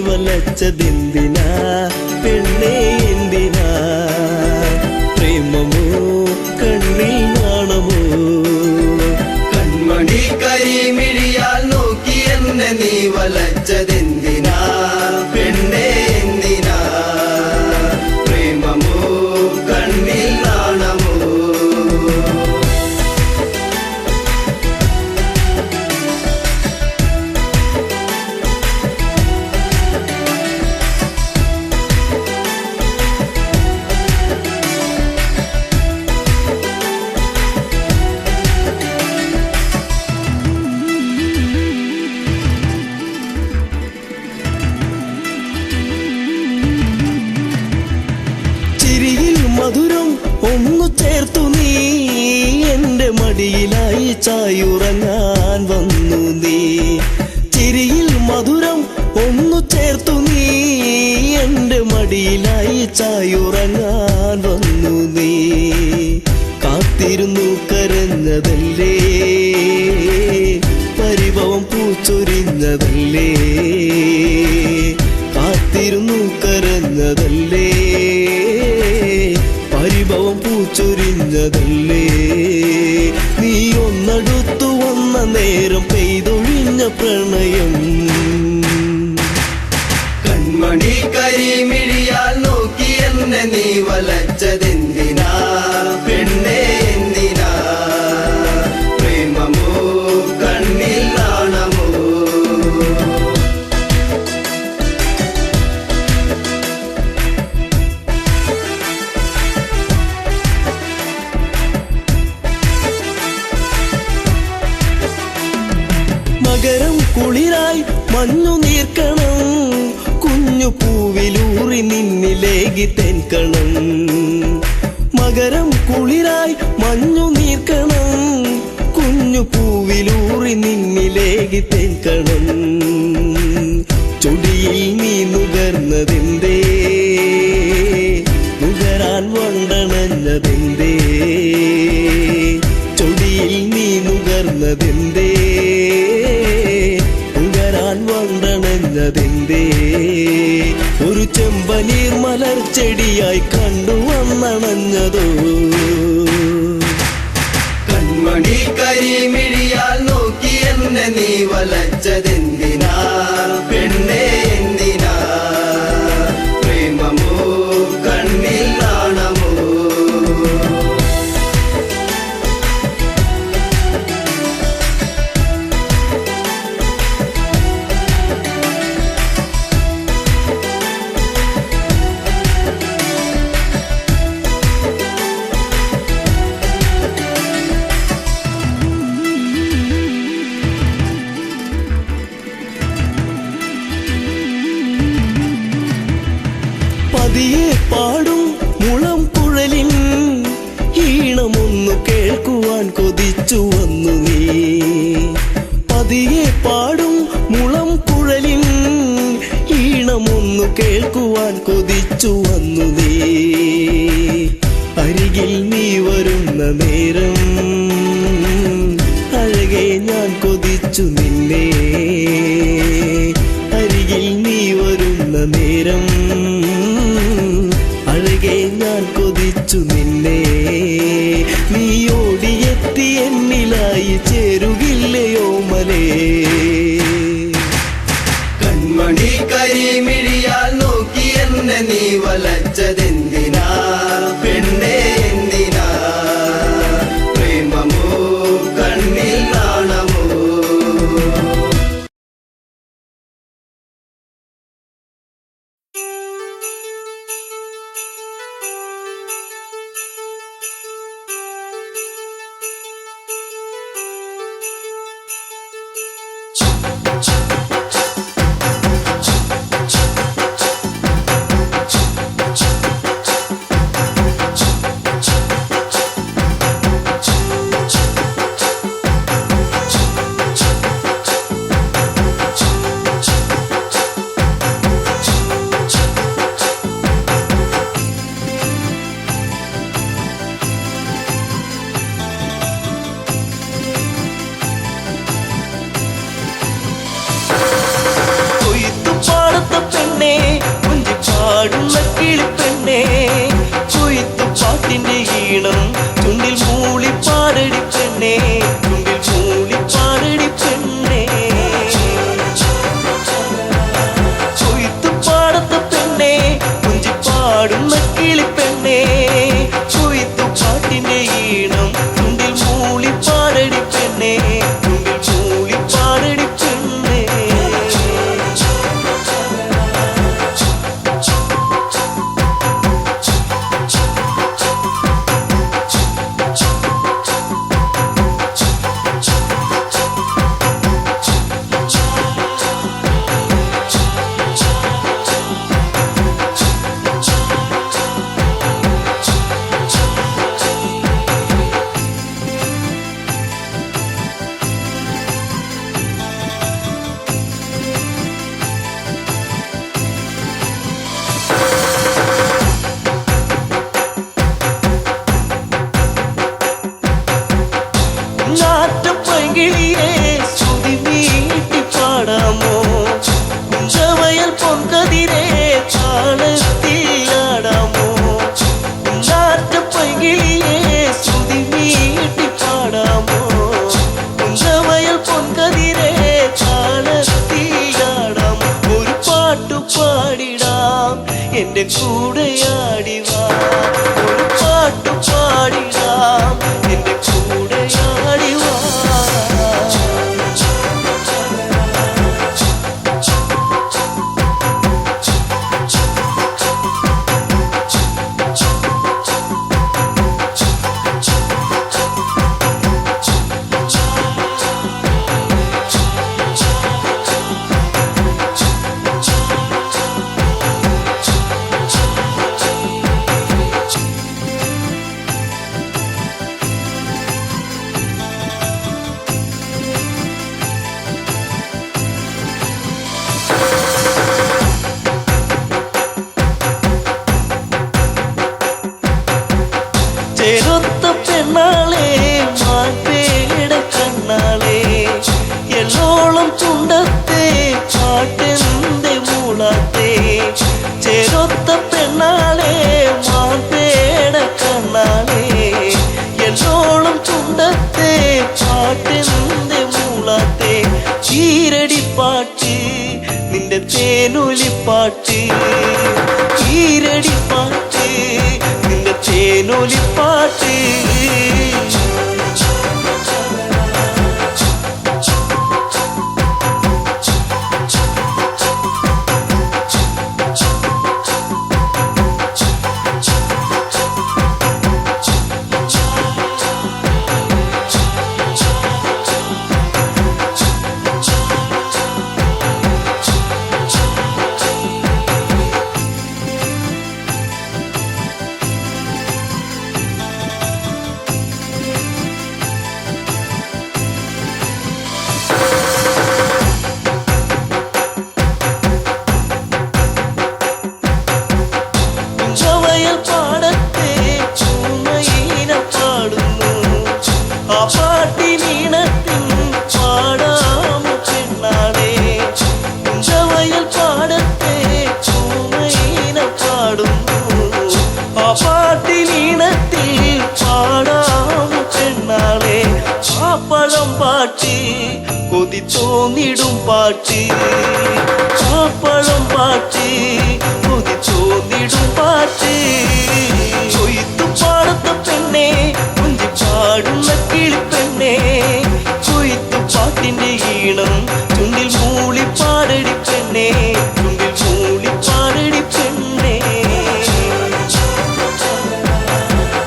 വലച്ചതെന്തിനാ പെണ്ണേ എന്തിനാ പ്രേമമോ കണ്ണിൽ നാണമോ കൺമണി കരിമിഴിയാൽ നോക്കി എന്നെ നീ വലച്ചതെന്തിനാ പെണ്ണേ എന്തിനാ പ്രേമമോ കണ്ണിൽ നാണമോ മധുരം ഒന്നു ചേർത്തു നീ എന്റെ മടിയിലായി ചായുറങ്ങാൻ വന്നു നീ ചിരിയിൽ മധുരം ഒന്നു ചേർത്തു നീ എന്റെ മടിയിലായി ചായുറങ്ങാൻ വന്നു നീ കാത്തിരുന്നു കരഞ്ഞതല്ലേ പരിഭവം പൂച്ചൊരിഞ്ഞതല്ലേ കാത്തിരുന്നു കരഞ്ഞതല്ലേ പരിഭവം പൂച്ചൊരിഞ്ഞതല്ലേ നീ ഒന്നടുത്തു വന്ന നേരം പെയ്തൊഴിഞ്ഞ പ്രണയം കൺമണി കരിമിഴിയാൽ നോക്കി എന്നെ നീ വലച്ചതെന്തിനാ പെണ്ണേ എന്തിനാ പ്രേമമോ കണ്ണിൽ നാണമോ മകരം കുളിരായി മഞ്ഞു നീർക്കണം കുഞ്ഞു പൂവിലൂറി നിന്നിലേകി തെൻകണം മകരം കുളിരായി മഞ്ഞു നീർക്കണം കുഞ്ഞു പൂവിലൂറി നിന്നിലേകി തെൻകണം ചൊടിയിൽ നീ നുകർന്നതെന്തേ നുകരാൻ വണ്ടണഞ്ഞതെന്തേ ചൊടിയിൽ നീ നുകർന്നതെന്തേ നുകരാൻ വണ്ടണഞ്ഞതെന്തേ ഒരു ചെമ്പനീർ മലർച്ചെടിയായി കണ്ടുവന്നണഞ്ഞതോ കൺമണി കരിമിഴിയാൽ നോക്കി എന്നെ നീ വലച്ചതെന്തിനാ പെണ്ണേ എന്തിനാ പ്രേമമോ കണ്ണിൽ നാണമോ പതിയെ പാടും മുളം കുഴലിൻ ഈണമൊന്നു കേൾക്കുവാൻ കൊതിച്ചു വന്നു നീ പതിയെ പാടും മുളം കുഴലിൻ ഈണമൊന്നു കേൾക്കുവാൻ കൊതിച്ചു വന്നു നീ അരികിൽ നീ വരുന്ന നേരം അഴകെ ഞാൻ കൊതിച്ചു നിന്നെ അരികിൽ നീ വരുന്ന നേരം അഴകെ ഞാൻ കൊതിച്ചു നിന്നെ നീ ഓടിയെത്തി എന്നിലായി ചേരുകില്ലയോ മലേ കൺമണി കരിമിഴിയാൽ നോക്കി എന്നെ നീ വലച്ചതെന്തിനാ പെണ്ണേ എന്തിനാ പ്രേമമോ കണ്ണിൽ നാണമോ പാടുന്ന കിളിപ്പെണ്ണേ കൊയ്ത്തുപാട്ടിന്റെ ഈണം ചുണ്ടിൽ മൂളിപ്പാടടി പെണ്ണേ ചുണ്ടിൽ മൂളിപ്പാടടി പെണ്ണേ കൊയ്ത്തുപാടത്തെ പെണ്ണേ കുഞ്ചിപ്പാടുന്ന കിളിപ്പെണ്ണേ കൊയ്ത്തുപാട്ടിന്റെ ഈണം ചുണ്ടിൽ മൂളിപ്പാടടി പെണ്ണേ ചുണ്ടിൽ മൂളിപ്പാടടി പെണ്ണേ നാട്ടുപൈങ്കിളിയെ സ്തുതി നീട്ടി പാടാമോ കുഞ്ചവയൽ പൊൻകതിരെ താളത്തിലാടാമോ നാട്ടുപൈങ്കിളിയെ സ്തുതി നീട്ടി പാടാമോ കുഞ്ചവയൽ പൊൻകതിരെ താളത്തിലാടാമോ ഒരു പാട്ടു പാടിടാം എന്റെ കൂടെയാടിവാ ഒരു പാട്ടു പാടിടാം എന്റെ കൂടെയാടിവാ ചെറുത്ത പെണ്ണാളെ മാൻപേട കണ്ണാളെ എള്ളോളം ചുണ്ടത്തെ പാട്ടെന്തെ മൂളാത്തെ ചെറുത്ത പെണ്ണാളെ മാൻപേട കണ്ണാളെ എള്ളോളം ചുണ്ടത്തെ പാട്ടെന്തെ മൂളാത്തെ ഈരടിപ്പാട്ട് നിന്റെ തേനൊലിപ്പാട്ട് ഈരടിപ്പാട്ട് നിന്റെ തേനൊലിപ്പാട്ട് പാടത്തെ ചുമയിന പാടുന്നു ആ പാട്ടിനീണത്തിൻ പാടാമോ പെണ്ണാളെ കുഞ്ചവയൽ പാടത്തെ ചുമയിന പാടുന്നു ആ പാട്ടിനീണത്തിൽ പാടാമോ പെണ്ണാളെ ആ പഴം പാട്ട് കൊതി തോന്നിടും പാട്ട് ആ പഴം പാട്ട് കൊതി തോന്നിടും പാട്ട് കൊയ്ത്തുപാടത്തെ പെണ്ണേ കുഞ്ചിപ്പാടുന്ന കിളിപ്പെണ്ണേ കൊയ്ത്തുപാട്ടിന്റെ ഈണം ചുണ്ടിൽ മൂളിപ്പാടടി പെണ്ണേ ചുണ്ടിൽ മൂളിപ്പാടടി പെണ്ണേ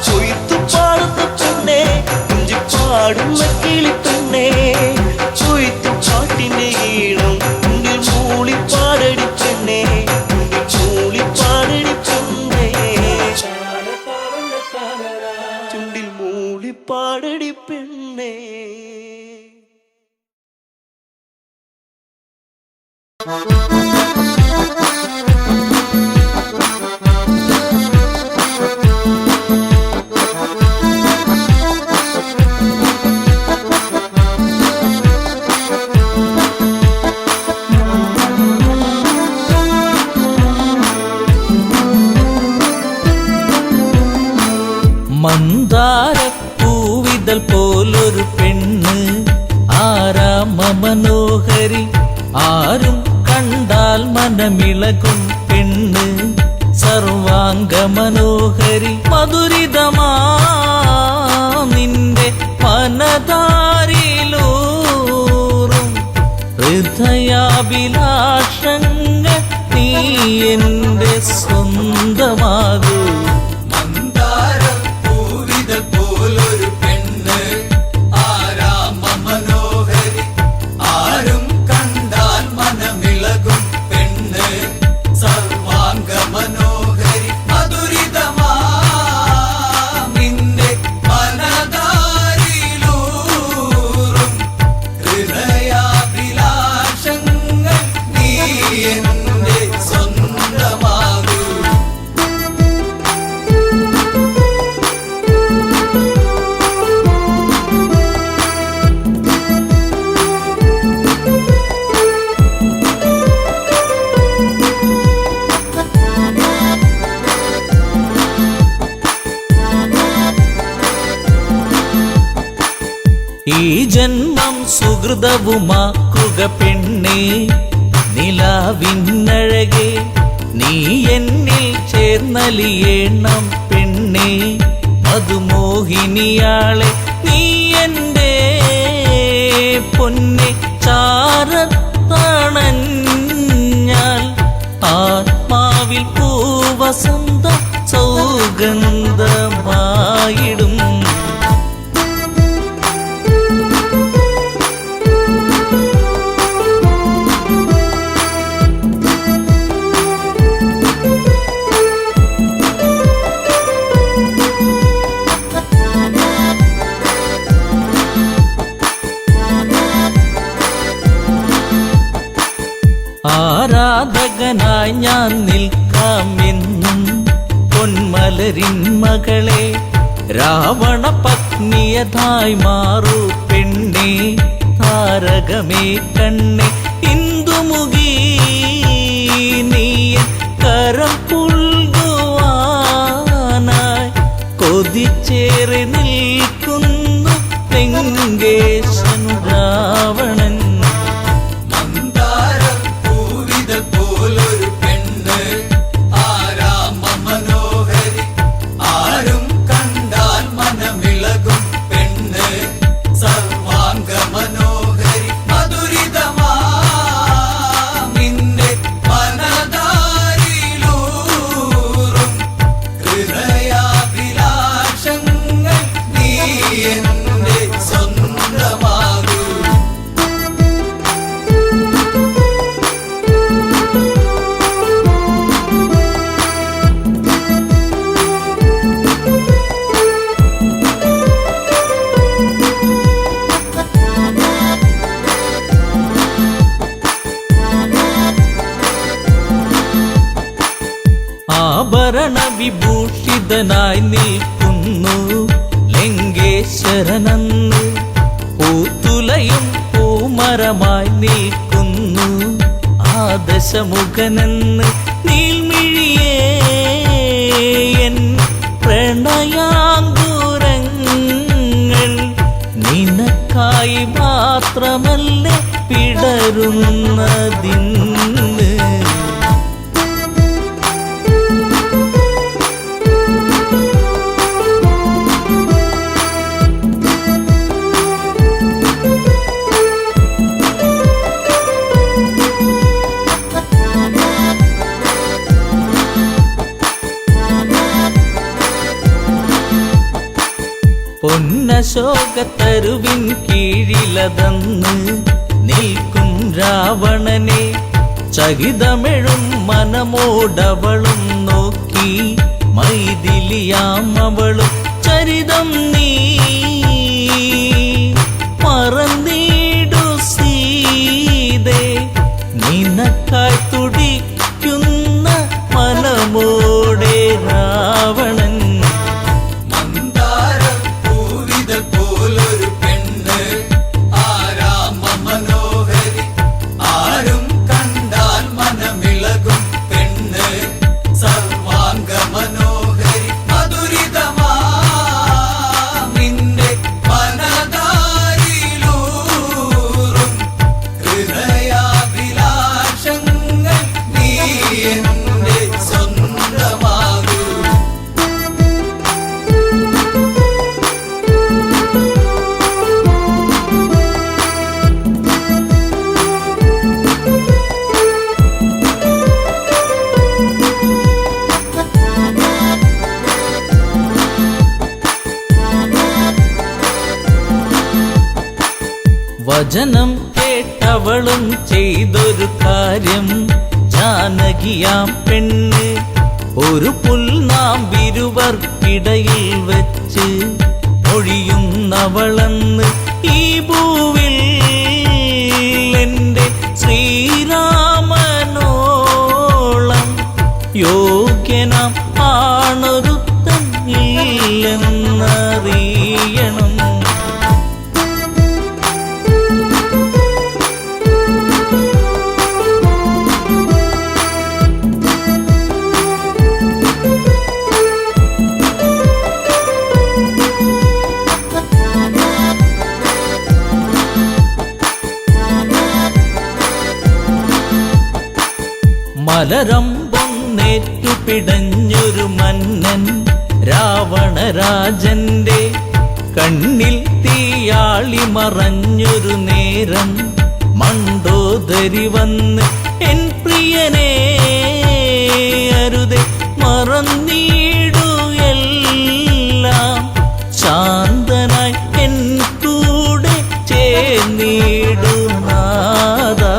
കൊയ്ത്തുപാടത്തെ പെണ്ണേ കുഞ്ചിപ്പാടുന്ന കിളിപ്പെണ്ണേ കൊയ്ത്തുപാട്ടിന്റെ ഈണം ചുണ്ടിൽ മൂളിപ്പാടടി പെണ്ണേ ചുണ്ടിൽ മൂളിപ്പാടടി പെണ്ണേ പോലൊരു പെണ്ണ് ആരാമ മനോഹരി ആരും കണ്ടാൽ മനമിളകും പെണ്ണ് സർവാംഗ മനോഹരി മധുരിതമാ നിന്റെ മനതാരിലൂറും ഹൃദയാഭിലാഷങ്ങൾ നീ എന്റെ സ്വന്തമാകൂ ഈ ജന്മം സുഹൃതവുമാക്കുക പെണ്ണേ നിലാവിന്നഴകെ നീ എന്നിൽ ചേർന്നലിയേണം പെണ്ണേ മധുമോഹിനിയാളെ നീ എൻ്റെ പൊന്നെ ചാരത്തണഞ്ഞാൽ ആത്മാവിൽ പൂവസന്ത സൗഗന്ധമായിടും ആരാധകനായി ഞാൻ നിൽക്കാമെന്നും പൊന്മലരിൻ മകളെ രാവണ പത്നിയതായി മാറൂ പെണ്ണേ താരകമേ കണ്ണേ ഇന്ദുമുഖി നീ കരം പുൽകുവാനായി കൊതിച്ചേറി നിൽക്കുന്നു ലങ്കേശൻ രാവണൻ ആഭരണ വിഭൂഷിതനായി നിൽക്കുന്നു ലങ്കേശ്വരനന്ന് പൂത്തുലയും പൂമരമായി നിൽക്കുന്നു ആദശമുഖനെന്ന് നീൽമിഴിയേ എൻ പ്രണയാങ്കുരങ്ങൾ നിനക്കായി മാത്രമല്ലേ പിടരുന്നതിന്ന് പൊന്നശോകത്തരുവിൻ കീഴിലതന്ന് നിൽക്കും രാവണനെ ചകിതമെഴും മനമോടവളും നോക്കി മൈഥിലിയാം അവളും ചരിതം നീ മറന്നീടു സീതേ നിനക്കായി തുടിക്കുന്ന മനമോടെ രാവണൻ സർവാംഗ മനോഹരി മധുരിതമാ നിന്റെ വചനം കേട്ടവളും ചെയ്തൊരു കാര്യം, ജാനകിയാം പെണ്ണ് ഒരു പുൽനാമ്പിരുവർക്കിടയിൽ വെച്ച് ഒഴിയുന്നവളെന്ന് ഈ ഭൂവിൽ എൻ്റെ ശ്രീരാമനോളം യോഗ്യനാം ആണൊരുത്തൻ ഇല്ലെന്നറിയണം. മലരമ്പൊന്നേറ്റു പിടഞ്ഞൊരു മന്നൻ രാവണരാജന്റെ കണ്ണിൽ തീയാളി മറഞ്ഞൊരു നേരം, മണ്ടോദരി വന്ന് എൻ പ്രിയനെ അരുതേ മറന്നീടു എല്ലാം, ശാന്തനായി എൻ കൂടെ ചേർന്നിടു നാദാ.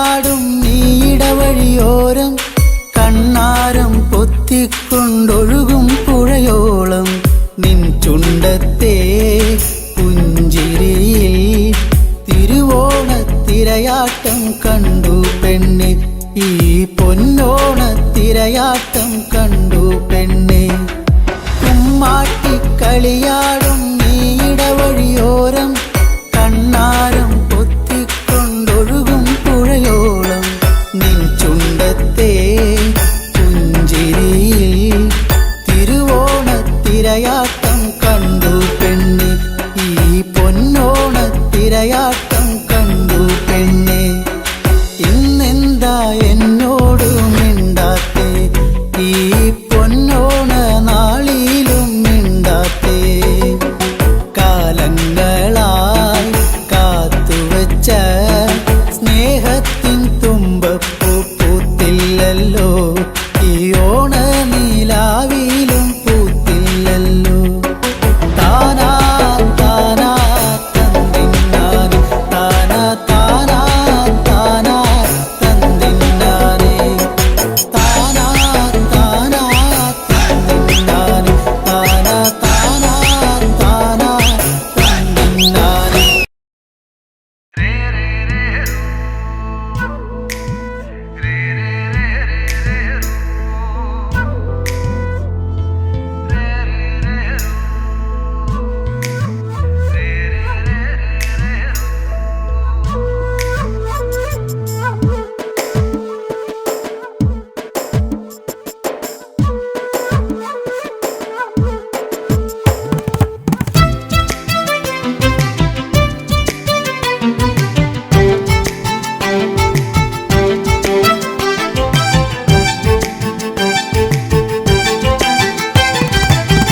കളിയാടും നീയിടവഴിയോരം കണ്ണാരം പൊത്തിക്കൊണ്ടൊഴുകും പുഴയോളം നിൻ ചുണ്ടത്തെ പുഞ്ചിരിയിൽ തിരുവോണത്തിരയാട്ടം കണ്ടു പെണ്ണെ, ഈ പൊന്നോണത്തിരയാട്ടം കണ്ടു പെണ്ണെ. കുമ്മാട്ടിക്കളിയാടും നീയിടവഴിയോരം കണ്ണാരം പൊത്തിക്കൊണ്ടൊഴുകും പുഴയോളം നിൻ ചുണ്ടത്തെ പുഞ്ചിരിയിൽ തിരുവോണത്തിരയാട്ടം കണ്ടു പെണ്ണെ, ഈ പൊന്നോണത്തിരയാട്ടം കണ്ടു പെണ്ണെ. ഇന്നെന്താ എന്നോട് മിണ്ടാത്തേ, ഈ പൊന്നോണ നാളിലും മിണ്ടാത്തേ. കാലങ്ങളായി കാത്തുവച്ച സ്നേഹത്തിൻ തുമ്പപ്പൂ പൂത്തില്ലല്ലോ, ഈ ഓണ നീലാവിലും പൂത്തില്ലല്ലോ. താനാ താനാ തന്നിന്നാനെ, താനാ താനാ താനാ തന്നിന്നാനെ, താനാ താനാ തന്നിന്നാനെ, താനാ താനാ താനാ തന്നിന്നാനെ.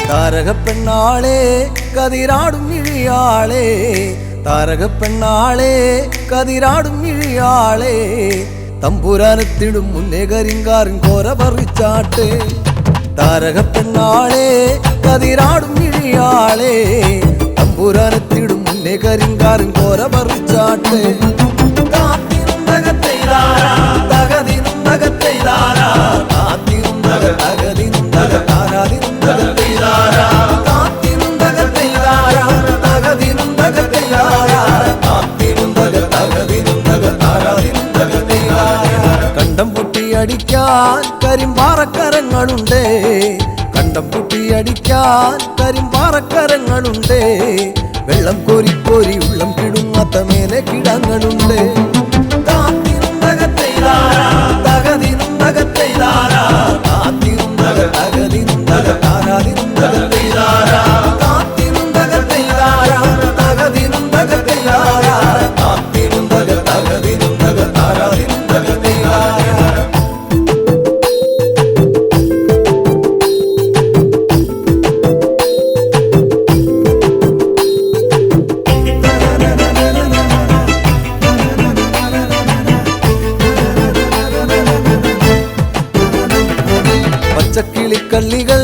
താരകപ്പെണ്ണാളെ കതിരാടും ഇഴിയാളെ, താരകപ്പെണ്ണാളെ കതിരാടും ഇഴിയാളെ, തമ്പുരാനത്തിടും മുന്നേ കരിങ്കാരൻ കോര പറിച്ചാട്ടെ. താരകപ്പെണ്ണാളെ കതിരാടും ഇഴിയാളെ, തമ്പുരാനത്തിടും മുന്നേ കരിങ്കാരൻ കോര പറിച്ചാട്ടെ. കാത്തിനും തകത്തെയ്താരാ തകതിനും തകത്തെയ്താരാ, കാത്തിനും തകതിനും തകതാരാതിനും തകത്തെയ്താരാ, കാത്തിനും തകത്തെയ്താരാ തകതിനും തകത്തെയ്താരാ, കാത്തിനും തകതിനും തകതാരാതിനും തകത്തെയ്താരാ. കണ്ടം പൊട്ടിയടിക്കാൻ കരിമ്പാറക്കരങ്ങളുണ്ട്, കണ്ടം പൊട്ടിയടിക്കാൻ കരിമ്പാറക്കരങ്ങളുണ്ട്, വെള്ളം കോരി കോരി ഉള്ളം കിടുങ്ങാത്ത മേലെ കിടങ്ങളുണ്ട്. കാത്തിനും തകത്തെയ്താരാ തകതിനും തകത്തെയ്താരാ, കാത്തിനും തകതിനും തകതാരാതിനും തകത്തെയ്താരാ, കാത്തിനും തകത്തെയ്താരാ തകതിനും തകത്തെയ്താരാ, കാത്തിനും തകതിനും തകതാരാതിനും തകത്തെയ്താരാ. പച്ചക്കിളിക്കള്ളികൾ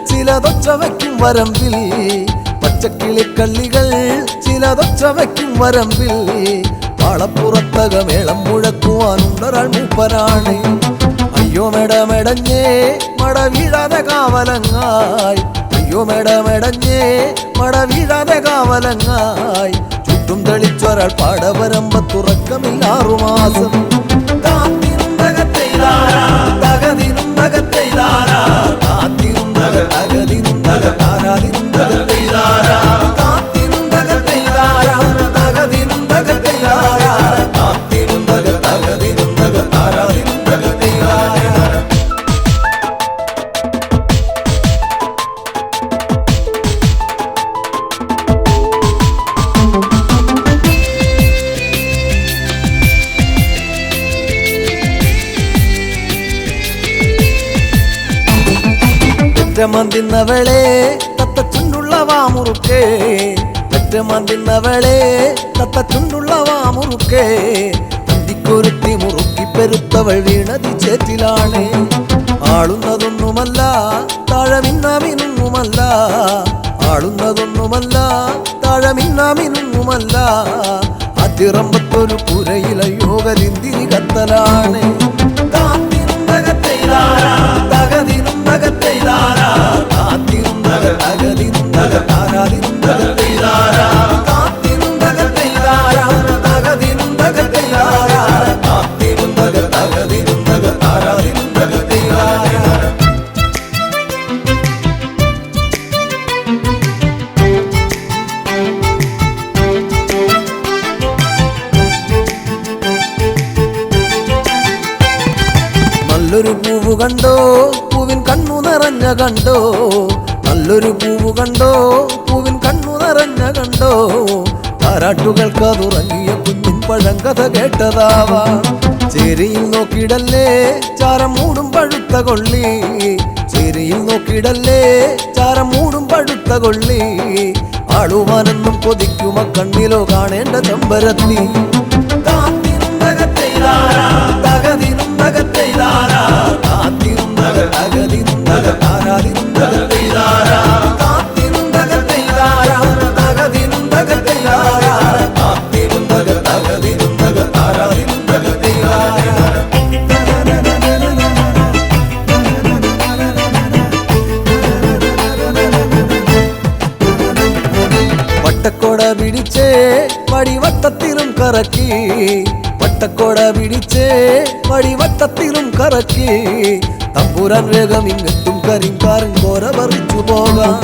ചിലതൊച്ച വയ്ക്കും വരമ്പിൽ, പച്ചക്കിളിക്കള്ളികൾ ചിലതൊച്ച വയ്ക്കും വരമ്പിൽ, പാളപ്പുറത്തകമേളം മുഴക്കുവാനുണ്ടൊരാൾ മൂപ്പനാണ്. അയ്യോ മെടമെടഞ്ഞേ മട വീഴാതെ കാവലങ്ങായി, അയ്യോ മെടമെടഞ്ഞേ മട വീഴാതെ കാവലങ്ങായി, ചുറ്റും തെളിച്ചൊരാൾ പാടവരമ്പത്തുറക്കമില്ലാറുമാസം. കാത്തിനും തകത്തെയ്താരാ തകതിനും തകത്തെയ്താരാ, കാത്തിനും തകതിനും തകതാരാതിനും തകത്തെയ്താരാ, കാത്തിനും തകത്തെയ്താരാ തകതിനും തകത്തെയ്താരാ, കാത്തിനും തകതിനും തകതാരാതിനും തകത്തെയ്താരാ. പെറ്റമന്തിന്നവളെ തത്തച്ചുണ്ടുള്ള വാമുറുക്കേ, പെറ്റമന്തിന്നവളെ തത്തച്ചുണ്ടുള്ള വാമുറുക്കേ, അന്തിക്കൊരുത്തി മുറുക്കി പെരുത്തവൾ വീണതി ചേറ്റിലാണ്. ആളുന്നതൊന്നുമല്ല താഴമിന്നാമിനുമല്ല, ആളുന്നതൊന്നുമല്ല താഴമിന്നാമിനുമല്ല, അതിറമ്പത്തൊരു പുരയില യോഗലിന്തിരി കത്തി നിർത്തലാണ്. കാത്തിനും തകത്തെയ്താരാ തകതിനും തകത്തെയ്താരാ കാത്തിനും തകതിനും തകതാരാതിനും തകത്തെയ്താരാ കാത്തിനും തകത്തെയ്താരാ തകതിനും തകത്തെയ്താരാ കാത്തിനും തകതിനും തകതാരാതിനും തകത്തെയ്താരാ. നല്ലൊരു പൂവ് കണ്ടോ പൂവിൻ കണ്ണു നിറഞ്ഞ കണ്ടോ നല്ലൊരു പൂവ് കണ്ടോ പൂവിൻ കണ്ണു നിറഞ്ഞ കണ്ടോ താരാട്ടുകൾക്കതുറങ്ങിയ കുഞ്ഞിൻ പഴങ്കഥ കേട്ടതാവാ. ചേരിയിൽ നോക്കിടല്ലേ ചാരം മൂടും പഴുത്ത കൊള്ളി ചേരിയിൽ നോക്കിടല്ലേ ചാരം മൂടും പഴുത്ത കൊള്ളി ആളുവാനെന്നും കൊതിക്കുമ കണ്ണിലോ കാണേണ്ട ചെമ്പരത്തി. കാത്തിനും തകത്തെയ്താരാ തകതിനും തകത്തെയ്താരാ കാത്തിനും തകതിനും തകതാരാതിനും തകത്തെയ്താരാ കാത്തിനും തകത്തെയ്താരാ തകതിനും തകത്തെയ്താരാ കാത്തിനും തകതിനും തകതാരാതിനും തകത്തെയ്താരാ. വട്ടക്കൊട പിടിച്ചേ വടിവട്ടത്തിലും കറക്കി വട്ടക്കൊട പിടിച്ചേ വടിവട്ടത്തിലും കറക്കി തമ്പുരാൻ വേഗം ഇങ്ങെത്തും കരിങ്കാരൻ കോര പറിച്ചു പോകാം.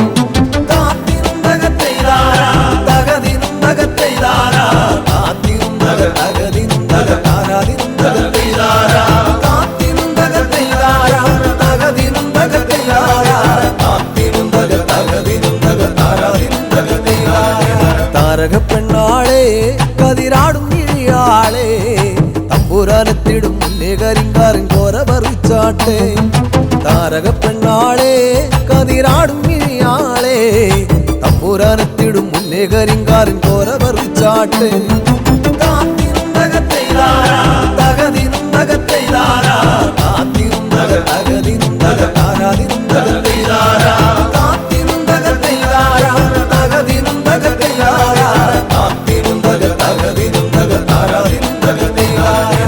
കാത്തിനും തകത്തെയ്താരാ തകതിനും തകത്തെയ്താരാ കാത്തിനും തകതിനും തകതാരാതിനും തകത്തെയ്താരാ കാത്തിനും തകത്തെയ്താരാ തകതിനും തകത്തെയ്താരാ കാത്തിനും തകതിനും തകതാരാതിനും തകത്തെയ്താരാ. താരകപ്പെണ്ണാളെ കതിരാടും ഇഴിയാളെ തമ്പുരാനെത്തിടും മുന്നേ കരിങ്കാരൻ കോര പറിച്ചാട്ടെ. താരകപ്പെണ്ണാളെ കതിരാടും ഇഴിയാളെ തമ്പുരാനെത്തിടും മുന്നേ കരിങ്കാരൻ കോര പറിച്ചാട്ടെ. കാത്തിനും തകത്തെയ്താരാ തകതിനും തകത്തെയ്താരാ കാത്തിനും തകതിനും തകതാരാതിനും തകത്തെയ്താരാ കാത്തിനും തകത്തെയ്താരാ തകതിനും തകത്തെയ്താരാ കാത്തിനും തകതിനും തകതാരാതിനും തകത്തെയ്താരാ.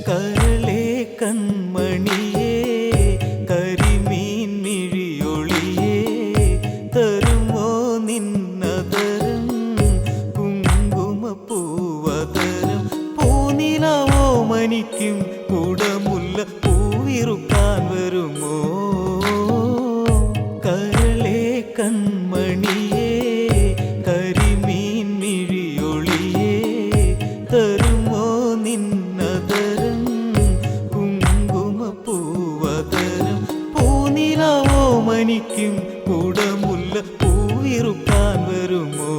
കരളേ കൺമണിയേ കരിമീൻ മിഴിയൊളിയേ തരുമോ നിന്നതരം കുങ്കുമപ്പൂവതരം പൂനിലാവോ മനിക്കും കുടമുല്ല പൂവിറുക്കാൻ വരുമോ. കരളേ കൺമണിയേ കരിമീൻ മിഴിയൊളിയേ തരുമോ നിന്നതരം കുങ്കുമപ്പൂവതരം പൂനിലാവോ മനിക്കും കുടമുല്ല പൂവിറുക്കാൻ വരുമോ.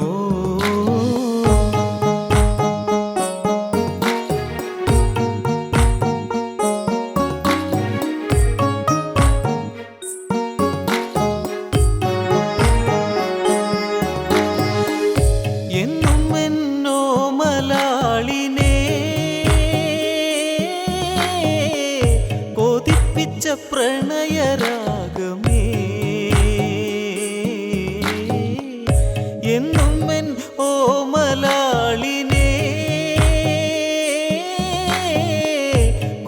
എന്നും എന്നോ മലാളിനെ കൊതിപ്പിച്ച പ്രണയരാഗമേ എന്നും എൻ ഓമലാളിനെ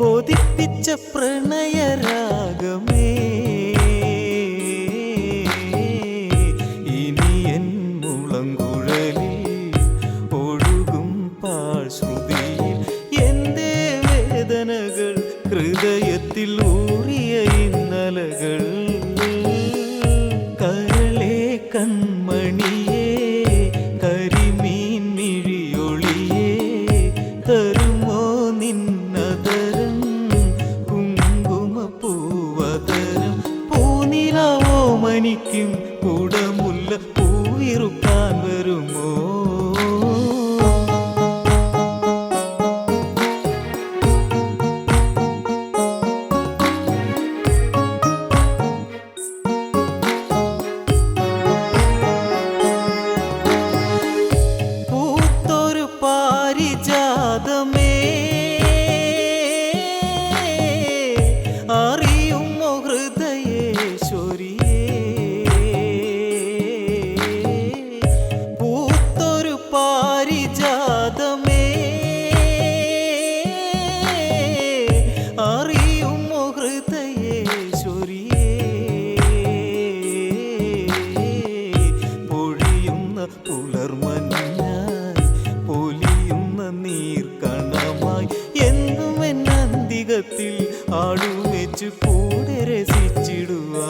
കൊതിപ്പിച്ച പ്രണയരാഗമേ ഇനി എൻ മുളങ്കുഴലിൽ ഒഴുകും പാഴ്ശ്രുതിയിൽ എന്തേ വേദനകൾ ഹൃദയത്തിൽ ഊറിയ ഇന്നലകൾ. കരളേ കൺമണിയേ കരിമീൻ മിഴിയൊളിയേ തരുമോ നിന്നതരം കുങ്കുമപ്പൂവതരം പൂനിലാവോ മനിക്കും കുടമുല്ല പൂവിറുക്കാൻ വരുമോ. ഈണത്തിൽ ആടുവെച്ച് കൂടെ രസിച്ചിടുവാ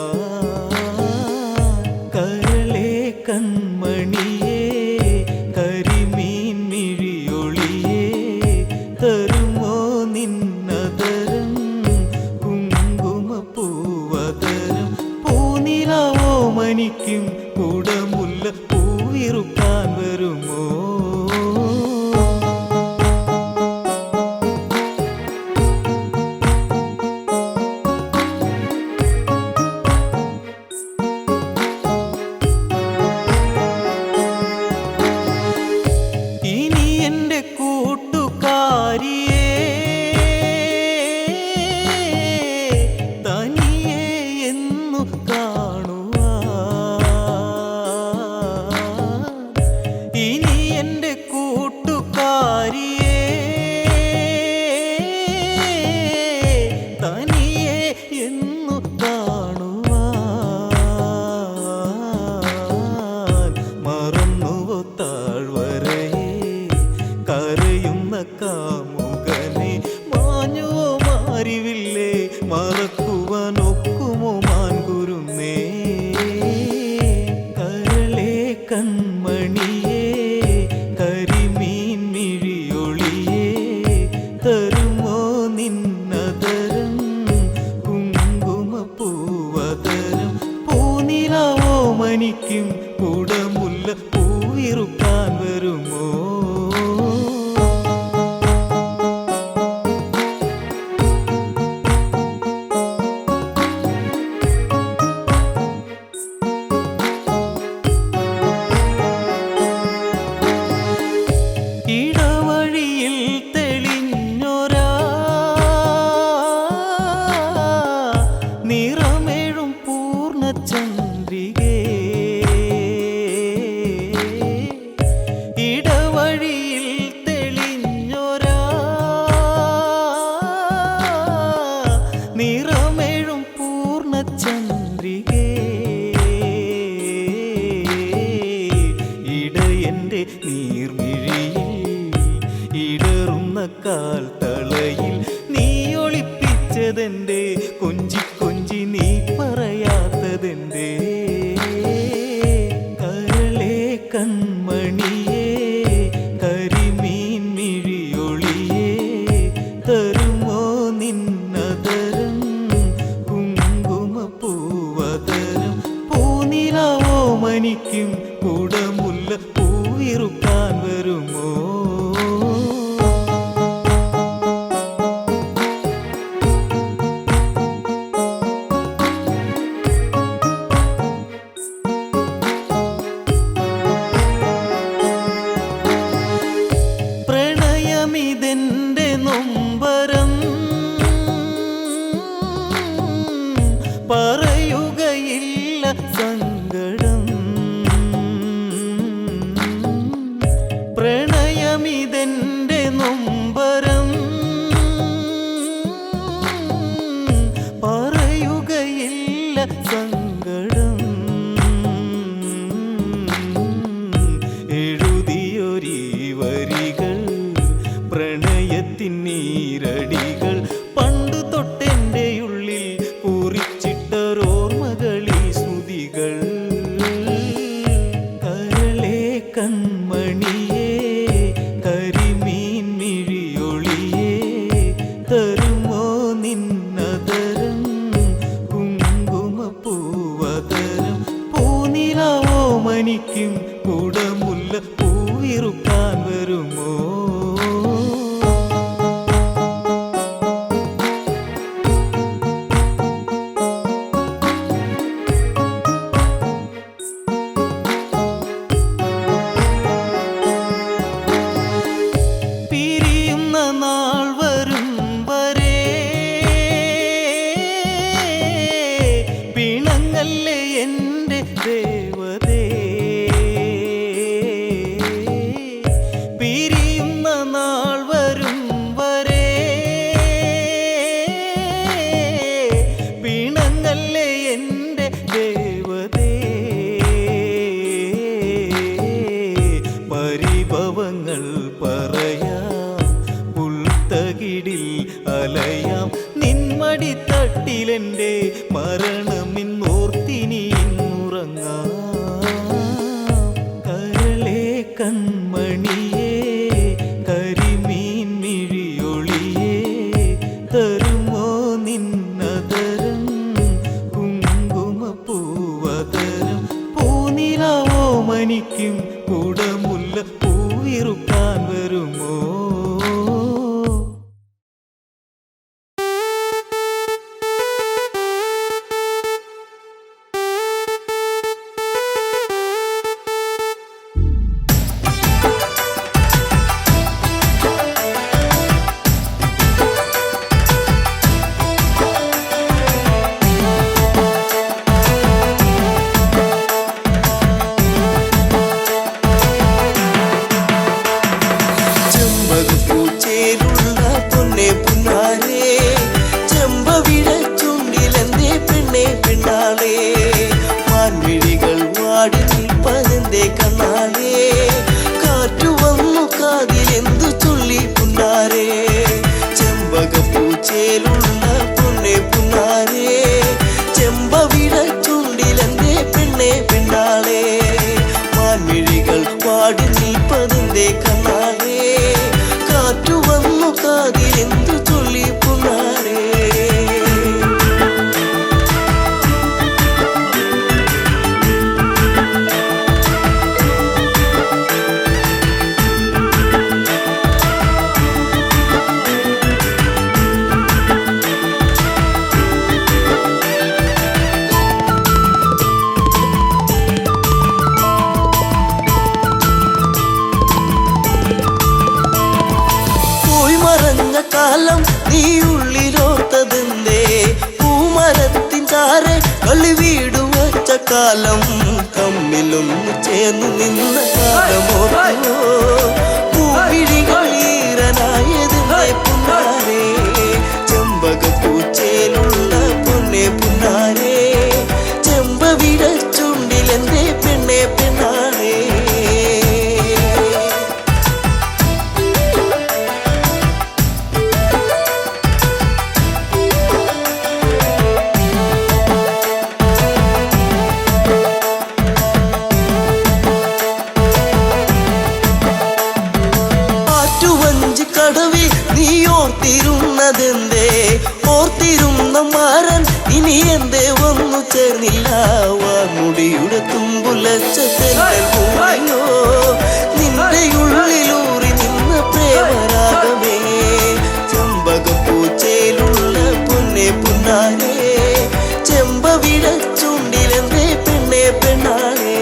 കരളെ കൺമണിയേ കരിമീൻ മിഴിയൊളിയേ തരുമോ നിന്നതരം കുങ്കുമപ്പൂവതരം പൂനിലാവോ മനിക്കും കുടമുല്ല പൂവിറുക്കാൻ വരുമോ ഇനി എൻ്റെ കൂട്ടുകാരിയെ തനിയെ എന്നു കാണുവാൻ ഇനി എൻ്റെ കൂട്ടുകാരിയെ തനിയെ എന്നു കാണുവാൻ മറന്നുവോ താഴ്വരയെ കരയുന്ന കാമുകനെ മാഞ്ഞുവോ മാറിവില്ലേ മറക്കുവാൻ ഒക്കുമോ മാൻകുരുന്നേ കരളെ കൺമണിയേ കരിമീൻ മിഴിയൊളിയേ തരുമോ നിന്നതരം കുങ്കുമപ്പൂവതരം പൂനിലാവോ മനിക്കും കുടമുല്ല പൂവിറുക്കാൻ വരുമോ ഇടവഴിയിൽ തെളിഞ്ഞൊരാ നിറമേഴും പൂർണ്ണചന്ദ്രികേ ഇടവഴിയിൽ തെളിഞ്ഞൊരാ നിറമേഴും പൂർണ്ണചന്ദ്രികേ ഇടയൻ്റെ നീർമിഴിയിൽ ഇടറുന്ന കാൽ തളയിൽ നീ ഒളിപ്പിച്ചതെന്തേ കൊഞ്ചി കൊഞ്ചി നീ പറയാത്തതെന്തേ കരളെ കൺമണിയേ കരിമീൻ മിഴിയൊളിയേ തരുമോ നിന്നതരം കുങ്കുമപ്പൂവതരം പൂനിലാവോ മനിക്കും കുടമുല്ല പൂവിറുക്കാൻ വരുമോ പ്രണയമിതെന്റെ നൊമ്പരം പറയുകയില്ല സങ്കടം പ്രണയമിതെന്റെ നൊമ്പരം പറയുകയില്ല സങ്കടം എഴുതിയൊരീ വരികൾ പ്രണയത്തിൻ നീരടികൾ പണ്ടു തൊട്ടെൻ്റെ ഉള്ളിൽ കുറിച്ചിട്ടോർമ്മകളീ സ്മൃതികൾ കരളെ കൺമണിയേ കരിമീൻ മിഴിയൊളിയേ തരുമോ നിന്നതരം കുങ്കുമപ്പൂവതരം പൂനിലാവോ മനിക്കും കുടമുല്ല പൂവിറുക്കാൻ വരുമോ പിരിയുന്ന നാൾ വരും വരെ പിണങ്ങല്ലേ എൻ്റെ ദേവതേ പിരിയുന്ന നാൾ വരും വരെ പിണങ്ങല്ലേ എൻ്റെ ദേവതേ പരിഭവങ്ങൾ പറയാം പുൽത്തകിടിൽ അലയാം മടിത്തട്ടിലെൻ്റെ മരണമിന്നോർത്തിനി ഇന്നുറങ്ങാം. കരളെ കൺമണിയേ കരിമീൻ മിഴിയൊളിയേ തരുമോ നിന്നതരം കുങ്കുമപ്പൂവതരം പൂനിലാവോ മനിക്കും കുടമുല്ല പൂവിറുക്കാൻ വരുമോ? ചെമ്പകപ്പൂച്ചേലുള്ള പൊന്നെ പുന്നാരേ ചെമ്പവിഴ ചുണ്ടിലെന്തേ പെണ്ണെ പെണ്ണാളേ മാൻമിഴികൾ വാടി നിൽപ്പതെന്തേ കണ്ണാളേ കാറ്റു വന്നു കാതിലെന്തു ചൊല്ലി പുന്നാരേ ചെമ്പകപ്പൂച്ചേലുള്ള പൊന്നെ പുന്നാരേ ചെമ്പവിഴ ചുണ്ടിലെന്തേ പെണ്ണെ പെണ്ണാളേ മാൻമിഴികൾ വാടി നിൽപ്പതെന്തേ കണ്ണാളേ കാറ്റു വന്നു കാതിലെന്തു ചൊല്ലി പുന്നാരേ പോയി മറഞ്ഞ കാലം നീ ഉള്ളിലോർത്തതെന്തേ പൂമരത്തിൻ ചാരെ കളി വീട് വച്ച കാലം തമ്മിലൊന്ന് ചേർന്ന് നിന്ന കാലമോ പൂവിഴികൾ ഈറനായതെന്തേ പുന്നാരേ ചെമ്പകപ്പൂച്ചേലുള്ള പൊന്നെ പുന്നാരേ ചെമ്പവിഴ ചുണ്ടിലെന്തേ പെണ്ണെ പെണ്ണാളേ ആറ്റുവഞ്ചി കടവിൽ നീ ഓർത്തിരുന്നതെന്തേ ഓർത്തിരുന്ന മാരൻ ഇനി എന്തേ വന്നു ചേർന്നില്ല വാർമുടിയുടെ തുമ്പുലച്ച തെന്നൽ പൂവയോ നിന്റെ ഉള്ളിലൂറി നിന്ന പ്രേമരാഗമേ ചെമ്പകപ്പൂച്ചയിലുള്ള പൊന്നെ പുന്നാരേ ചെമ്പവിഴ ചുണ്ടിലെന്തേ പെണ്ണെ പെണ്ണാളേ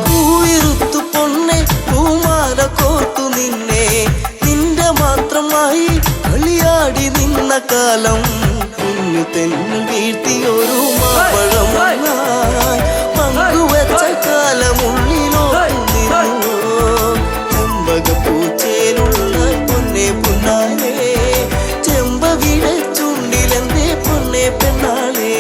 പൂവിറുത്തു പൊന്നെ പൂമാല കോർത്തു നിന്നെ നിന്റെ മാത്രമായി കളിയാടി നിന്ന കാലം കുഞ്ഞു തെന്നിൽ വീഴ്ത്തിയൊരു മാമ്പഴം പങ്കുവച്ച കാലമുള്ളിലോട്ടു നിന്നു ചെമ്പകപ്പൂച്ചേലുള്ള പൊന്നെ പുന്നാരേ ചെമ്പവിഴ ചുണ്ടിലെന്തേ പൊന്നെ പെണ്ണാളേ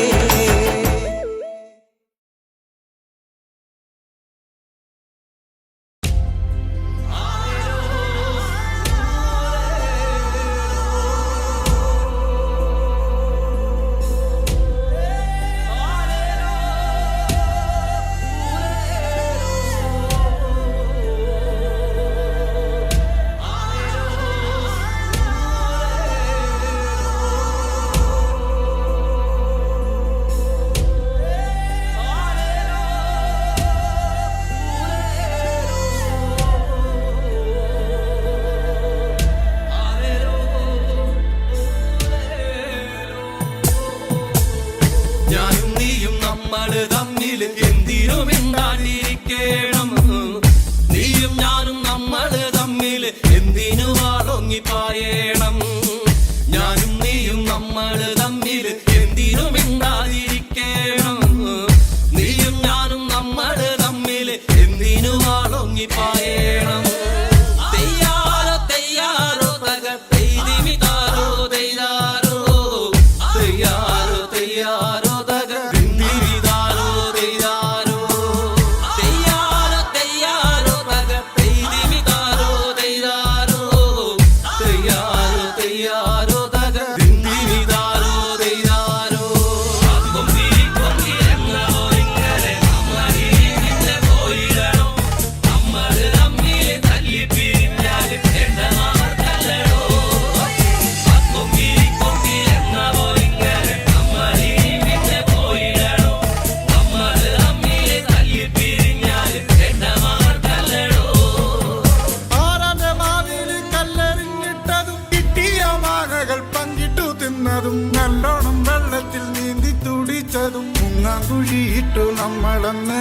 കുളിച്ചതും നല്ലോണം വെള്ളത്തിൽ നീന്തി തുടിച്ചതും മുങ്ങാങ്കുഴിയിട്ടു നമ്മളന്ന്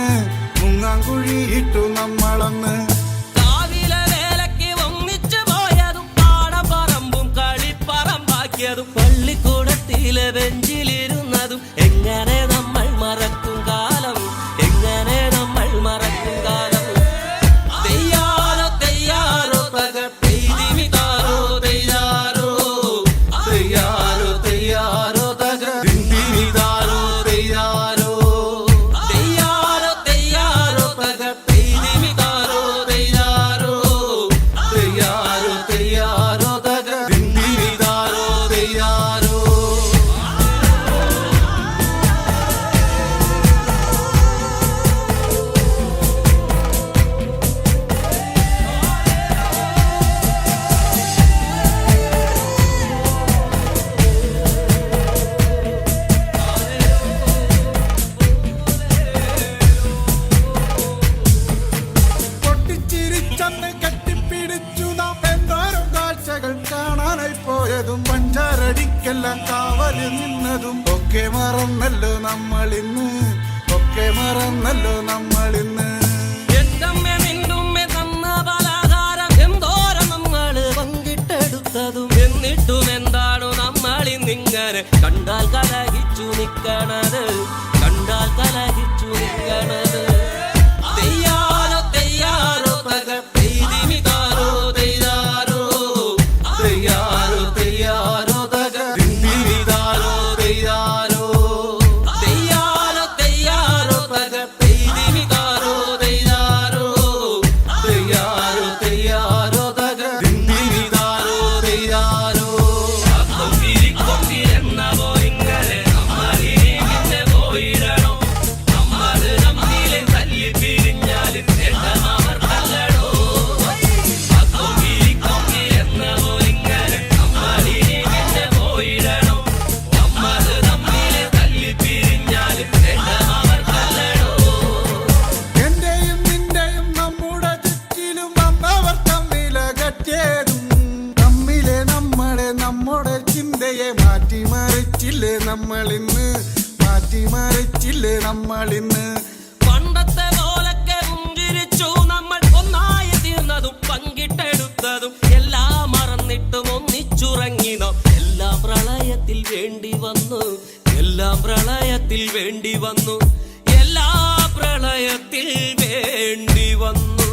മുങ്ങാങ്കുഴിയിട്ടു നമ്മളന്ന് രാവിലെ വേലയ്ക്ക് ഒന്നിച്ചു പോയതും പാടപ്പറമ്പും കളിപ്പറമ്പാക്കിയതും പള്ളിക്കൂടത്തിലെ ബെഞ്ചിലിരുന്നതും എങ്ങനെ നമ്മൾ മറക്കും കാലം എങ്ങനെ നമ്മൾ മറക്കും കാലം തെയ്യാറോ തെയ്യാറോ തക പെയ്തിമിതാരോ തെയ്യാറോ തെയ്യാറോ തെയ്യാറോ തക ദിന്തിമിതാരോ തെയ്യാറോ തെയ്യാറോ തെയ്യാറോ തക പെയ്തിമിതാരോ തെയ്യാറോ തെയ്യാറോ തെയ്യാറോ തക ദിന്തിമിതാരോ തെയ്യാറോ പൊട്ടിച്ചിരിച്ചന്ന് കെട്ടിപ്പിടിച്ചു നാം എന്തോരം കാഴ്ചകൾ കാണാനായി പോയതും പഞ്ചാരടിക്കെല്ലാം കാവല് നിന്നതും ഒക്കെ മറന്നല്ലോ നമ്മളിന്ന് ഒക്കെ മറന്നല്ലോ നമ്മളിന്ന് എന്തമ്മേ നിന്നുമ്മേ തന്ന പലഹാരം എന്തോരം നമ്മള് പങ്കിട്ടെടുത്തതും എന്നിട്ടും എന്താണു നമ്മളിന്നിങ്ങനെ കണ്ടാൽ കലഹിച്ചു നിക്കണത് കണ്ടാൽ കലഹിച്ചു നിക്കണത് തെയ്യാറോ തെയ്യാറോ തക പെയ്തിമിതാരോ തെയ്യാറോ തെയ്യാറോ തെയ്യാറോ തക ദിന്തിമിതാരോ തെയ്യാറോ തെയ്യാറോ തെയ്യാറോ തക പെയ്തിമിതാരോ തെയ്യാറോ തെയ്യാറോ തെയ്യാറോ തക ദിന്തിമിതാരോ തെയ്യാറോ കൊങ്കിരിക്കൊങ്കിരെന്ന പോയിങ്ങനെ നമ്മളിങ്ങനെ പോയിടണോ നമ്മള് നമ്മിലെ തല്ലി പിരിഞ്ഞാലും നേട്ടമവർക്കല്ലടോ കൊങ്കിരിക്കൊങ്കിരെന്ന പോയിങ്ങനെ നമ്മളിങ്ങനെ പോയിടണോ നമ്മള് നമ്മിലെ തല്ലി പിരിഞ്ഞാലും നേട്ടമവർക്കല്ലടോ എന്റെയും നിന്റെയും നമ്മുടെ ചുറ്റിലും വന്നവർ തമ്മിലകറ്റേതും നമ്മിലെ നമ്മളെ നമ്മുടെ ചിന്തയെ മാറ്റിമറിച്ചില്ലേ നമ്മളിന്ന് മാറ്റിമറിച്ചില്ലേ നമ്മളിന്ന് പണ്ടത്തെ പോലൊക്കെ പുഞ്ചിരിച്ചു നമ്മൾ ഒന്നായി തീർന്നതും പങ്കിട്ടെടുത്തതും എല്ലാം മറന്നിട്ടും ഒന്നിച്ചുറങ്ങി നാം എല്ലാം പ്രളയത്തിൽ വേണ്ടി വന്നു എല്ലാം പ്രളയത്തിൽ വേണ്ടി വന്നു എല്ലാ പ്രളയത്തിൽ വേണ്ടി വന്നു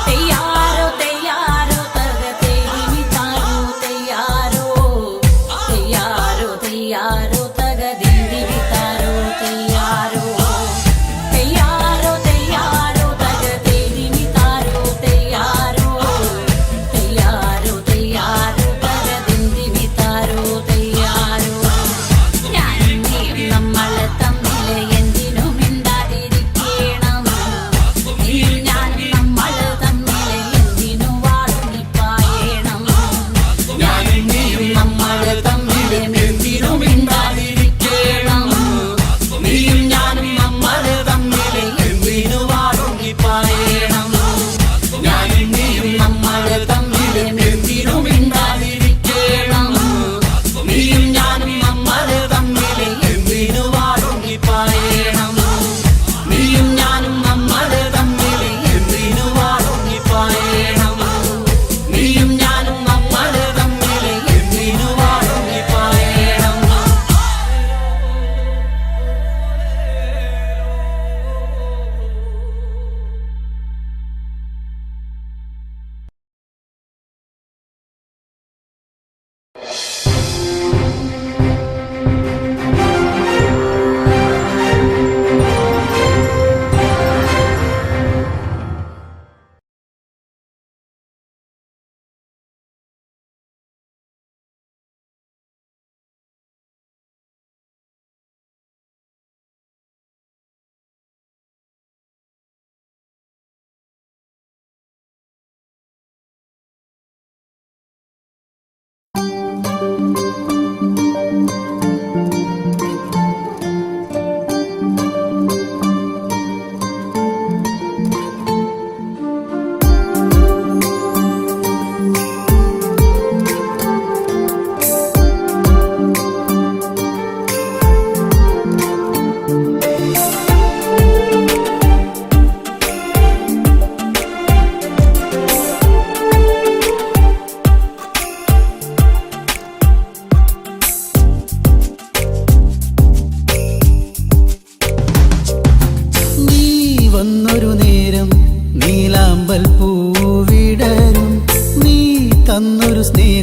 തെയ്യാറോ തെയ്യാറോ തക തെയ്തിമിതാരോ തെയ്യാറോ തെയ്യാറോ തെയ്യാറോ തക ദിന്തിമിതാരോ തെയ്യാറോ തെയ്യാറോ തെയ്യാറോ തക തെയ്തിമിതാരോ തെയ്യാറോ തെയ്യാറോ തെയ്യാറോ തക ദിന്തിമിതാരോ തെയ്യാറോ ഞാനും നീയും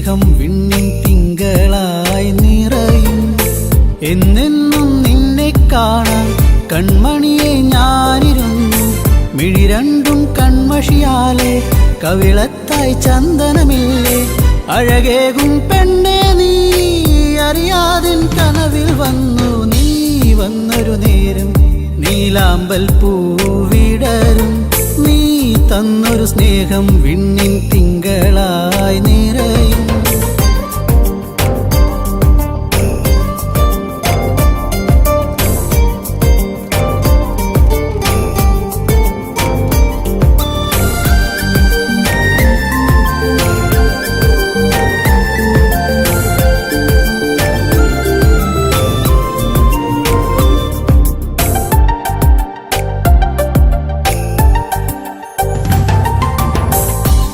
സ്നേഹം വിണ്ണിൻ തിങ്കളായി നിറയും. എന്നെന്നും നിന്നെ കാണാൻ കൺമണിയെ ഞാനിരുന്നു. മിഴി രണ്ടും കൺമഷിയാലെ കവിളത്തായി ചന്ദനമില്ലേ. അഴകേകും പെണ്ണെ നീ അറിയാതിൻ കനവിൽ വന്നു. നീ വന്നൊരു നേരം നീലാമ്പൽ പൂവിടരും. നീ തന്നൊരു സ്നേഹം വിണ്ണിൻ തിങ്കളായി നിറയും.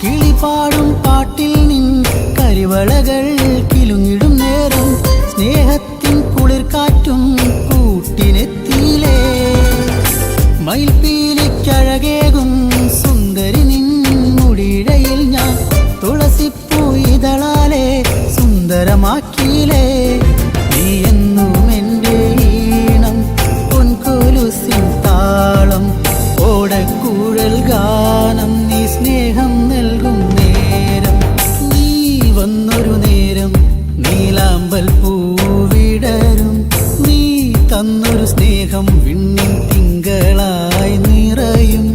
കിളിപാടും പാട്ടിൽ നിൻ കരിവളകൾ കിലുങ്ങിടും നേരം സ്നേഹത്തിൻ കുളിർക്കാറ്റും കൂട്ടിനെത്തിയിലേ. മയിൽപ്പീലിക്കഴകേകും സുന്ദരി നിൻ മുടിയിഴയിൽ ഞാൻ തുളസിപ്പൂ ഇതളാലെ സുന്ദരമാക്കിയിലേ. നീ എന്നും എൻ്റെ ഈണം പൊൻകൊലുസിൻ താളം ഓടക്കൂഴൽ ഗാനം. നീ സ്നേഹം നൽകും നേരം നീ വന്നൊരു നേരം നീലാമ്പൽ പൂവിടരും. നീ തന്നൊരു സ്നേഹം വിണ്ണിൻ തിങ്കളായി നിറയും.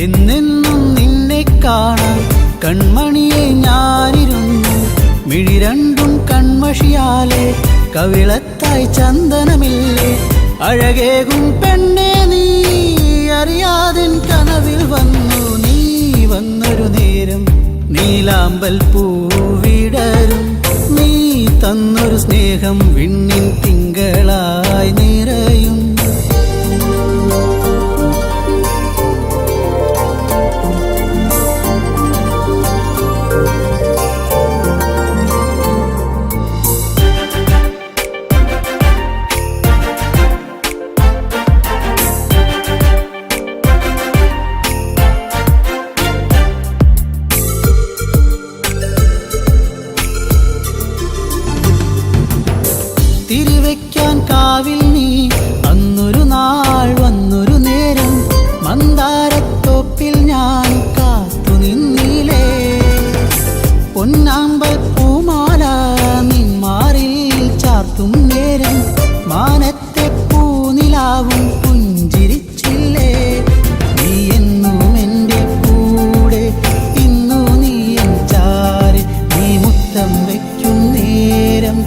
എന്നെന്നും നിന്നെ കാണാൻ കൺമണിയെ ഞാനിരുന്നു. മിഴി രണ്ടും കൺമഷിയാലെ കവിളത്തായി ചന്ദനമില്ലേ. അഴകേകും പെണ്ണെ നീ അറിയാതിൻ കനവിൽ വന്നു. നീ വന്നൊരു നേരം നീലാമ്പൽ പൂവിടരും. നീ തന്നൊരു സ്നേഹം വിണ്ണിൻ തിങ്കളായി നിറയും. തിരിവെക്കാൻ കാവിൽ നീ അന്നൊരു നാൾ വന്നൊരു നേരം മന്ദാരത്തോപ്പിൽ ഞാൻ കാത്തു നിന്നിലേ. പൊന്നാമ്പൽ പൂമാല നിന്മാറിൽ ചാർത്തും നേരം മാനത്തെ പൂനിലാവും പുഞ്ചിരിച്ചില്ലേ. നീ എന്നും എൻ്റെ കൂടെ ഇന്നു നീ എൻ ചാരി. നീ മുത്തം വയ്ക്കും നേരം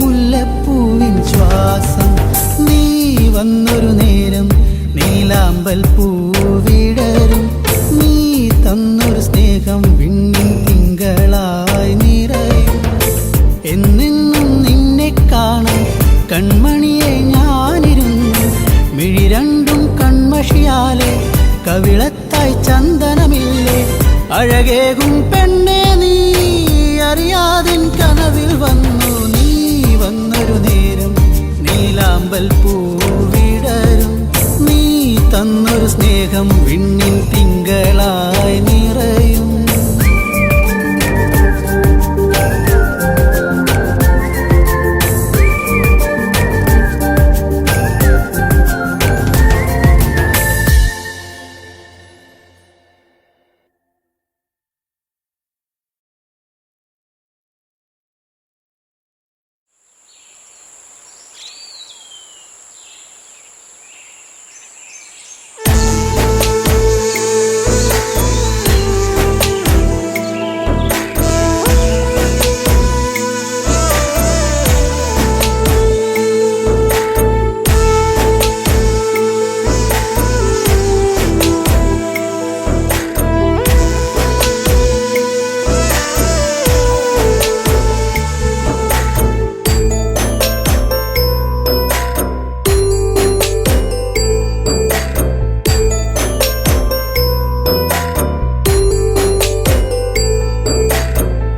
മുല്ലപ്പൂവിൻ ശ്വാസം. നീ വന്നൊരു നേരം നീലാമ്പൽ പൂവിടരും. നീ തന്നൊരു സ്നേഹം വിണ്ണിൻ തിങ്കളായി നിറയും. എന്നെന്നും നിന്നെ കാണാൻ കൺമണിയെ ഞാനിരുന്നു. മിഴി രണ്ടും കൺമഷിയാലെ കവിളത്തായി ചന്ദനമില്ലേ. അഴകേകും പെണ്ണെ നീ അറിയാതിൻ കനവിൽ വന്നു. നീ വന്നൊരു നേരം നീലാമ്പൽ പൂവിടരും. നീ തന്നൊരു സ്നേഹം വിണ്ണിൻ തിങ്കളായി നിറയും.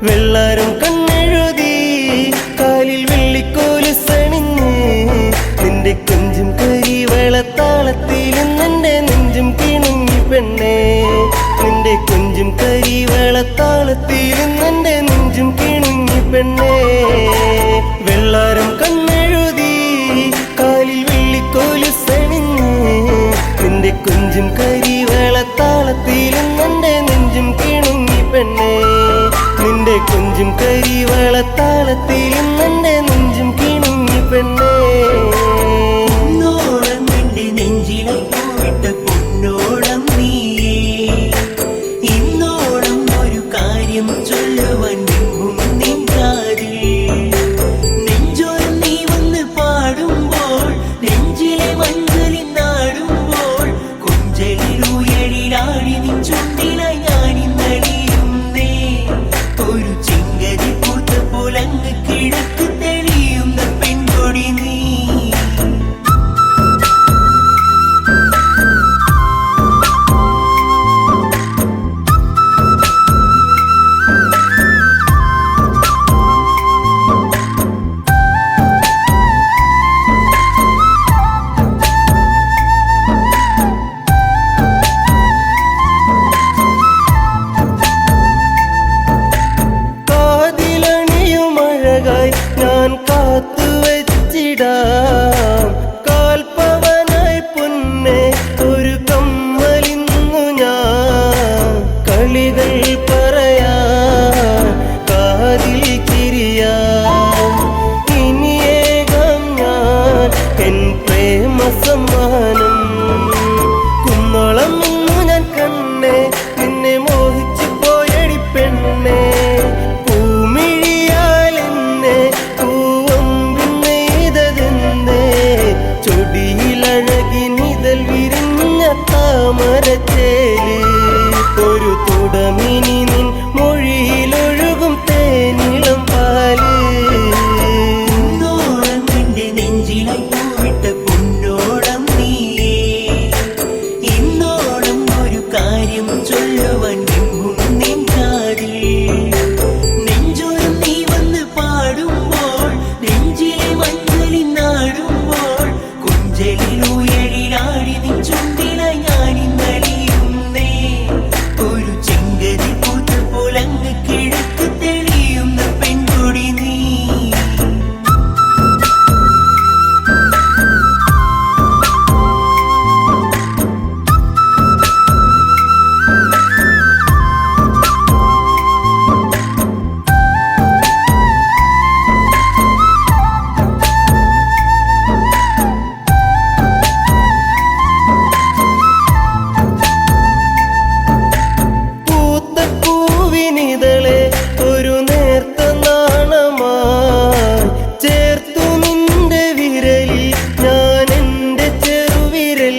വെള്ളാരം കണ്ണെഴുതി കാലിൽ വെള്ളിക്കോലുസണിഞ്ഞ് നിന്റെ കൊഞ്ചും കരിവളത്താളത്തിൽ നിന്റെ നെഞ്ചും കിണുങ്ങി പെണ്ണേ. നിന്റെ കൊഞ്ചും കരിവളത്താളത്തിൽ നിന്റെ നെഞ്ചും കിണുങ്ങി പെണ്ണേ വെള്ളാരം കണ്ണെഴുതി കാലിൽ വെള്ളിക്കോലുസണിഞ്ഞ് നിന്റെ കുഞ്ചും കരിവളത്താളത്തിലും എന്റെ നെഞ്ചും കിണുങ്ങി പെണ്ണേ നിന്റെ കുഞ്ചും കരിവളത്താളത്തിലും എന്റെ നെഞ്ചും കിണുങ്ങി പെണ്ണേ പൊന്നോളം നിന്റെ നെഞ്ചിലെ പൂവിട്ട പൊന്നോളം നീയേ ഇന്നോളം ഒരു കാര്യം ചൊല്ലുവാൻ നിന്നും നിൻ കാതിൽ നെഞ്ചോരം നീ വന്ന് പാടുമ്പോൾ നെഞ്ചിലെ മഞ്ചലിൽ നാടുമ്പോൾ കൊഞ്ചലിലുയരിലാടി നിൻ ചുണ്ടിലായി ഞാനിന്നടിയുന്നേ ഒരു ചിങ്കരി പൂത്ത പോലങ്ങ് കിഴക്ക് തെളിയുന്ന പെൺകൊടി നീ കാതിലണിയുമഴകായി ഞാൻ കാത്തുവച്ചിടാം കാൽപ്പവനായി പൊന്നെ ഒരു കമ്മലിന്നു ഞാൻ കളികൾ പറയാൻ കാതിൽ ചിരിയാം ഇനിയേകാം ഞാൻ എൻ പ്രേമ സമ്മാനം കുന്നോളം ഇന്നു ഞാൻ കണ്ണേ നിന്നെ മോഹിച്ചു പോയടി പെണ്ണേ പൂമിഴിയാൽ എന്നെ പൂവമ്പിന്നെയ്തതെന്നേ ചൊടിയിലഴകിനിതൽ വിരിഞ്ഞ താമരച്ചേല് ഒരു തുടമിനി നിൻ മൊഴിയിലൊഴുകും തേനിളം പാല് പൊന്നോളം നിന്റെ നെഞ്ചിലെ പൂവിട്ട പൊന്നോളം നീയേ ഇന്നോളം ഒരു കാര്യം ചൊല്ലുവാൻ നിന്നും നിൻ കാതിൽ നെഞ്ചോരം നീ വന്ന് പാടുമ്പോൾ നെഞ്ചിലെ മഞ്ഞളിൽ നാടുമ്പോൾ കൊഞ്ചലിലുയരിലാടി നിൻ ചുണ്ടിലായി ഞാനിന്നടിയുന്നേ ഒരു ചെങ്കരി പൂത്ത പോലങ്ങ് കിഴക്ക് തെളിയുന്ന പെൺകൊടി നീ പൂത്ത പൂവിനിതളെ ഒരു നേർത്ത നാണമായി ചേർത്തു നിന്റെ വിരലിൽ ഞാൻ എൻ്റെ ചെറുവിരൽ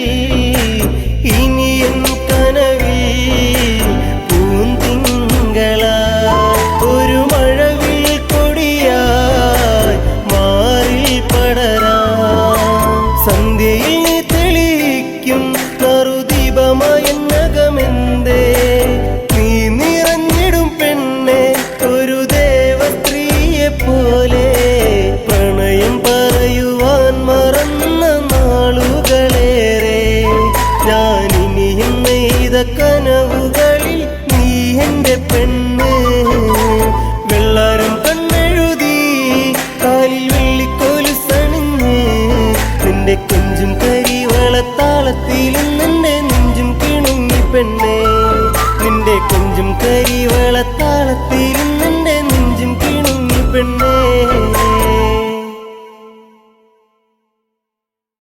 ഇനി എൻ കനവിൽ പൂന്തിങ്കളായി ഒരു മഴവിൽ കൊടിയായി മാറിൽ പടരാം സന്ധ്യയിൽ നീ തെളിയിക്കും നറുദീപമായെന്നകമെന്തേ നീ നിറഞ്ഞിടും പെണ്ണെ ഒരു ദേവസ്ത്രീയെ പോലെ പ്രണയം പറയുവാൻ മറന്ന നാളുകളേറെ ഞാനിനിയും നെയ്ത കനവുകളിൽ നീ എൻ്റെ പെണ്ണ് വെള്ളാരം കണ്ണെഴുതി കാലിൽ വെള്ളിക്കോലുസണിഞ്ഞ് നിന്റെ കുഞ്ചും കരിവളത്താളത്തിലും നിന്റെ നെഞ്ചും കിണുങ്ങി പെണ്ണേ നിന്റെ കുഞ്ചും കരിവളത്താളത്തിലും നിന്റെ നെഞ്ചും കിണുങ്ങി പെണ്ണേ